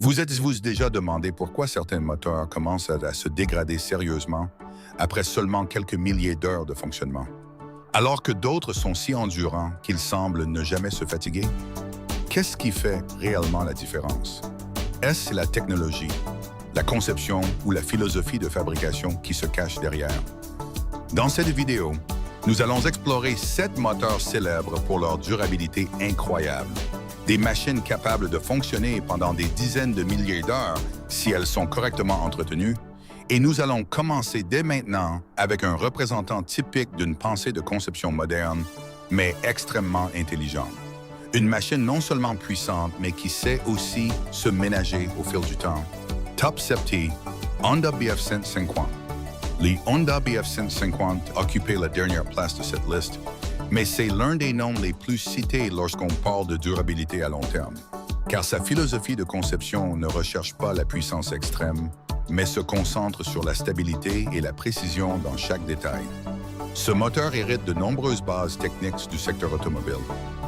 Vous êtes-vous déjà demandé pourquoi certains moteurs commencent à se dégrader sérieusement après seulement quelques milliers d'heures de fonctionnement, alors que d'autres sont si endurants qu'ils semblent ne jamais se fatiguer? Qu'est-ce qui fait réellement la différence? Est-ce la technologie, la conception ou la philosophie de fabrication qui se cache derrière? Dans cette vidéo, nous allons explorer 7 moteurs célèbres pour leur durabilité incroyable. Des machines capables de fonctionner pendant des dizaines de milliers d'heures si elles sont correctement entretenues. Et nous allons commencer dès maintenant avec un représentant typique d'une pensée de conception moderne, mais extrêmement intelligente. Une machine non seulement puissante, mais qui sait aussi se ménager au fil du temps. Top 7, Honda BF150. Les Honda BF150 occupaient la dernière place de cette liste, mais c'est l'un des noms les plus cités lorsqu'on parle de durabilité à long terme, car sa philosophie de conception ne recherche pas la puissance extrême, mais se concentre sur la stabilité et la précision dans chaque détail. Ce moteur hérite de nombreuses bases techniques du secteur automobile,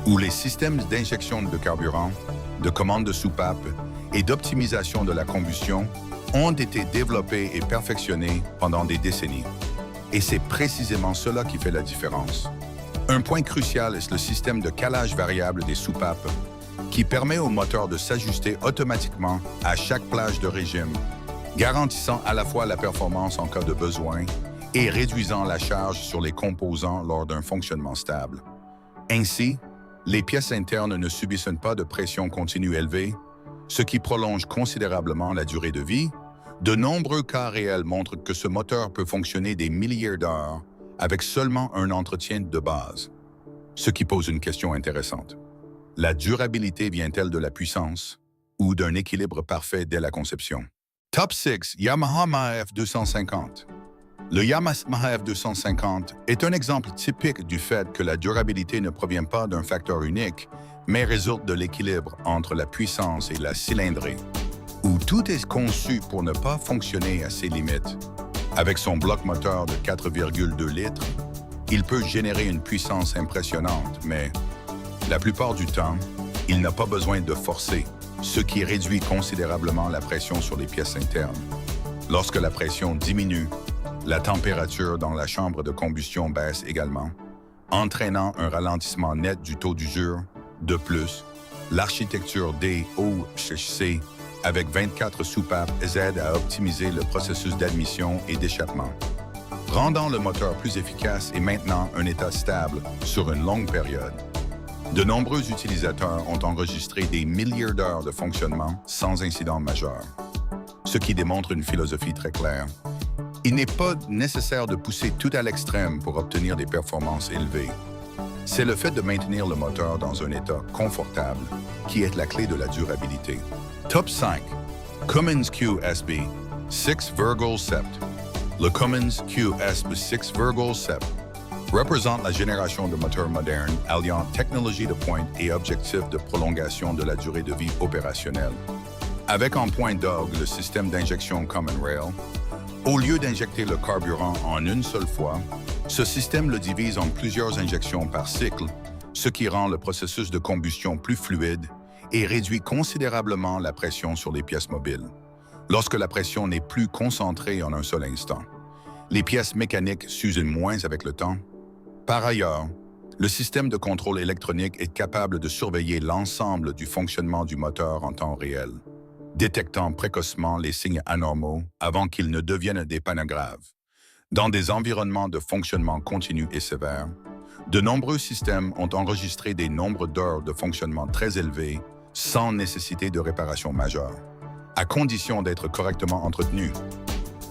où les systèmes d'injection de carburant, de commande de soupape et d'optimisation de la combustion ont été développés et perfectionnés pendant des décennies. Et c'est précisément cela qui fait la différence. Un point crucial est le système de calage variable des soupapes, qui permet au moteur de s'ajuster automatiquement à chaque plage de régime, garantissant à la fois la performance en cas de besoin et réduisant la charge sur les composants lors d'un fonctionnement stable. Ainsi, les pièces internes ne subissent pas de pression continue élevée, ce qui prolonge considérablement la durée de vie. De nombreux cas réels montrent que ce moteur peut fonctionner des milliers d'heures avec seulement un entretien de base. Ce qui pose une question intéressante. La durabilité vient-elle de la puissance ou d'un équilibre parfait dès la conception? Top 6, Yamaha MAF250. Le Yamaha F250 est un exemple typique du fait que la durabilité ne provient pas d'un facteur unique, mais résulte de l'équilibre entre la puissance et la cylindrée, où tout est conçu pour ne pas fonctionner à ses limites. Avec son bloc moteur de 4,2 litres, il peut générer une puissance impressionnante, mais la plupart du temps, il n'a pas besoin de forcer, ce qui réduit considérablement la pression sur les pièces internes. Lorsque la pression diminue, la température dans la chambre de combustion baisse également, entraînant un ralentissement net du taux d'usure. De plus, l'architecture DOHC avec 24 soupapes aide à optimiser le processus d'admission et d'échappement, rendant le moteur plus efficace et maintenant un état stable sur une longue période. De nombreux utilisateurs ont enregistré des milliers d'heures de fonctionnement sans incident majeur, ce qui démontre une philosophie très claire. Il n'est pas nécessaire de pousser tout à l'extrême pour obtenir des performances élevées. C'est le fait de maintenir le moteur dans un état confortable qui est la clé de la durabilité. Top 5. Cummins QSB 6,7. Le Cummins QSB 6,7 représente la génération de moteurs modernes alliant technologie de pointe et objectifs de prolongation de la durée de vie opérationnelle. Avec en point d'orgue le système d'injection Common Rail, au lieu d'injecter le carburant en une seule fois, ce système le divise en plusieurs injections par cycle, ce qui rend le processus de combustion plus fluide et réduit considérablement la pression sur les pièces mobiles, lorsque la pression n'est plus concentrée en un seul instant. Les pièces mécaniques s'usent moins avec le temps. Par ailleurs, le système de contrôle électronique est capable de surveiller l'ensemble du fonctionnement du moteur en temps réel, détectant précocement les signes anormaux avant qu'ils ne deviennent des pannes graves. Dans des environnements de fonctionnement continu et sévère, de nombreux systèmes ont enregistré des nombres d'heures de fonctionnement très élevés sans nécessité de réparation majeure, à condition d'être correctement entretenus.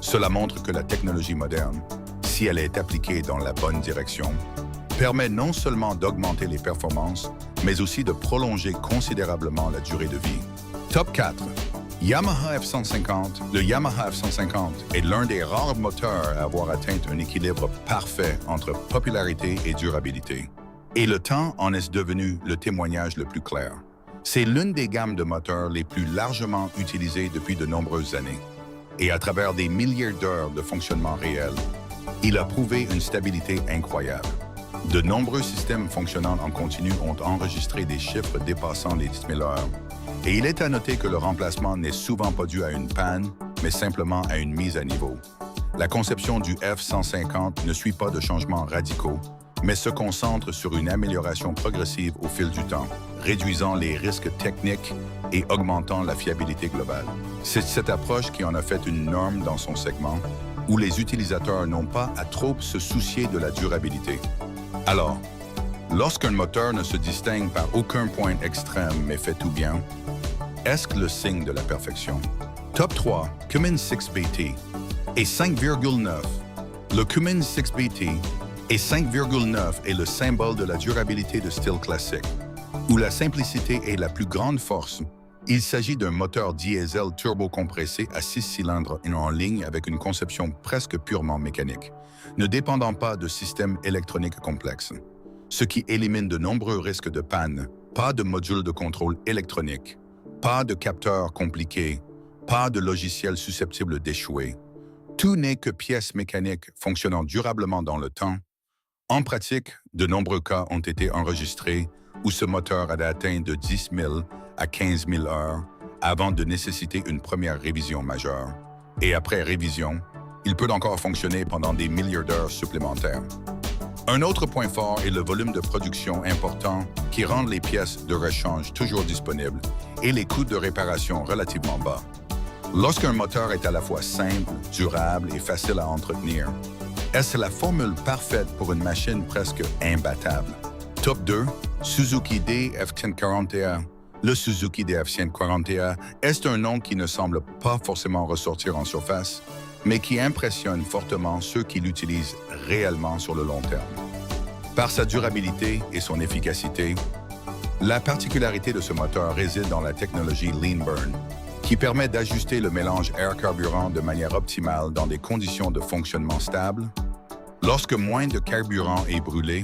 Cela montre que la technologie moderne, si elle est appliquée dans la bonne direction, permet non seulement d'augmenter les performances, mais aussi de prolonger considérablement la durée de vie. Top 4. Yamaha F150. Le Yamaha F150 est l'un des rares moteurs à avoir atteint un équilibre parfait entre popularité et durabilité. Et le temps en est devenu le témoignage le plus clair. C'est l'une des gammes de moteurs les plus largement utilisées depuis de nombreuses années. Et à travers des milliers d'heures de fonctionnement réel, il a prouvé une stabilité incroyable. De nombreux systèmes fonctionnant en continu ont enregistré des chiffres dépassant les 10 000 heures, Et il est à noter que le remplacement n'est souvent pas dû à une panne, mais simplement à une mise à niveau. La conception du F-150 ne suit pas de changements radicaux, mais se concentre sur une amélioration progressive au fil du temps, réduisant les risques techniques et augmentant la fiabilité globale. C'est cette approche qui en a fait une norme dans son segment, où les utilisateurs n'ont pas à trop se soucier de la durabilité. Alors, lorsqu'un moteur ne se distingue par aucun point extrême mais fait tout bien, est-ce que le signe de la perfection? Top 3, Cummins 6BT et 5,9. Le Cummins 6BT et 5,9 est le symbole de la durabilité de style classique, où la simplicité est la plus grande force. Il s'agit d'un moteur diesel turbo-compressé à 6 cylindres et en ligne avec une conception presque purement mécanique, ne dépendant pas de systèmes électroniques complexes, ce qui élimine de nombreux risques de panne, pas de module de contrôle électronique, pas de capteurs compliqués, pas de logiciel susceptible d'échouer. Tout n'est que pièces mécaniques fonctionnant durablement dans le temps. En pratique, de nombreux cas ont été enregistrés où ce moteur a atteint de 10 000 à 15 000 heures avant de nécessiter une première révision majeure. Et après révision, il peut encore fonctionner pendant des milliers d'heures supplémentaires. Un autre point fort est le volume de production important qui rend les pièces de rechange toujours disponibles et les coûts de réparation relativement bas. Lorsqu'un moteur est à la fois simple, durable et facile à entretenir, est-ce la formule parfaite pour une machine presque imbattable? Top 2, Suzuki DF141. Le Suzuki DF141 est un nom qui ne semble pas forcément ressortir en surface, mais qui impressionne fortement ceux qui l'utilisent réellement sur le long terme. Par sa durabilité et son efficacité, la particularité de ce moteur réside dans la technologie Lean Burn, qui permet d'ajuster le mélange air-carburant de manière optimale dans des conditions de fonctionnement stables. Lorsque moins de carburant est brûlé,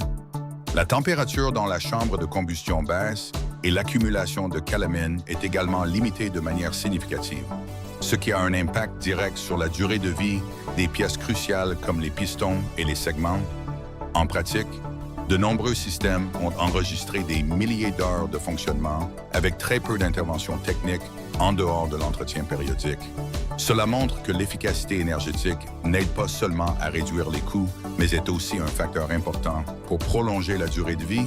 la température dans la chambre de combustion baisse et l'accumulation de calamine est également limitée de manière significative, ce qui a un impact direct sur la durée de vie des pièces cruciales comme les pistons et les segments. En pratique, de nombreux systèmes ont enregistré des milliers d'heures de fonctionnement avec très peu d'interventions techniques en dehors de l'entretien périodique. Cela montre que l'efficacité énergétique n'aide pas seulement à réduire les coûts, mais est aussi un facteur important pour prolonger la durée de vie.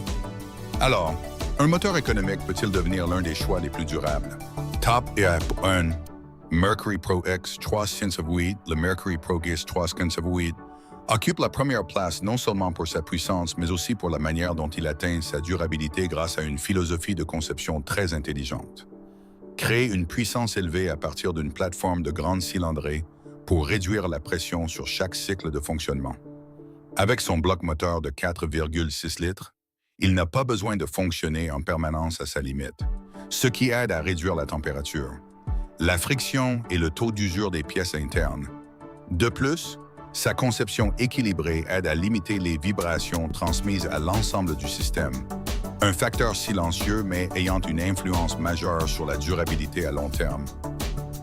Alors, un moteur économique peut-il devenir l'un des choix les plus durables? Top 1. Mercury Pro X 3 cents of weed, le Mercury Pro Gis 3 cents of weed, occupe la première place non seulement pour sa puissance, mais aussi pour la manière dont il atteint sa durabilité grâce à une philosophie de conception très intelligente. Créer une puissance élevée à partir d'une plateforme de grande cylindrée pour réduire la pression sur chaque cycle de fonctionnement. Avec son bloc moteur de 4,6 litres, il n'a pas besoin de fonctionner en permanence à sa limite, ce qui aide à réduire la température, la friction et le taux d'usure des pièces internes. De plus, sa conception équilibrée aide à limiter les vibrations transmises à l'ensemble du système, un facteur silencieux mais ayant une influence majeure sur la durabilité à long terme.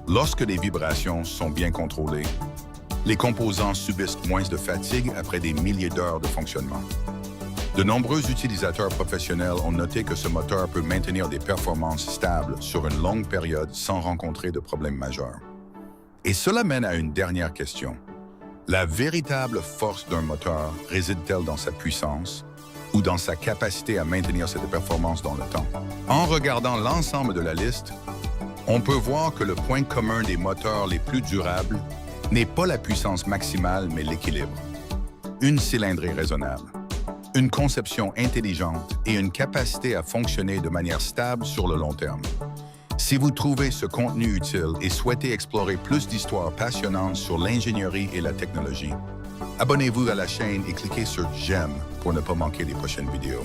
Lorsque les vibrations sont bien contrôlées, les composants subissent moins de fatigue après des milliers d'heures de fonctionnement. De nombreux utilisateurs professionnels ont noté que ce moteur peut maintenir des performances stables sur une longue période sans rencontrer de problèmes majeurs. Et cela mène à une dernière question. La véritable force d'un moteur réside-t-elle dans sa puissance ou dans sa capacité à maintenir cette performance dans le temps? En regardant l'ensemble de la liste, on peut voir que le point commun des moteurs les plus durables n'est pas la puissance maximale, mais l'équilibre. Une cylindrée raisonnable, une conception intelligente et une capacité à fonctionner de manière stable sur le long terme. Si vous trouvez ce contenu utile et souhaitez explorer plus d'histoires passionnantes sur l'ingénierie et la technologie, abonnez-vous à la chaîne et cliquez sur « J'aime » pour ne pas manquer les prochaines vidéos.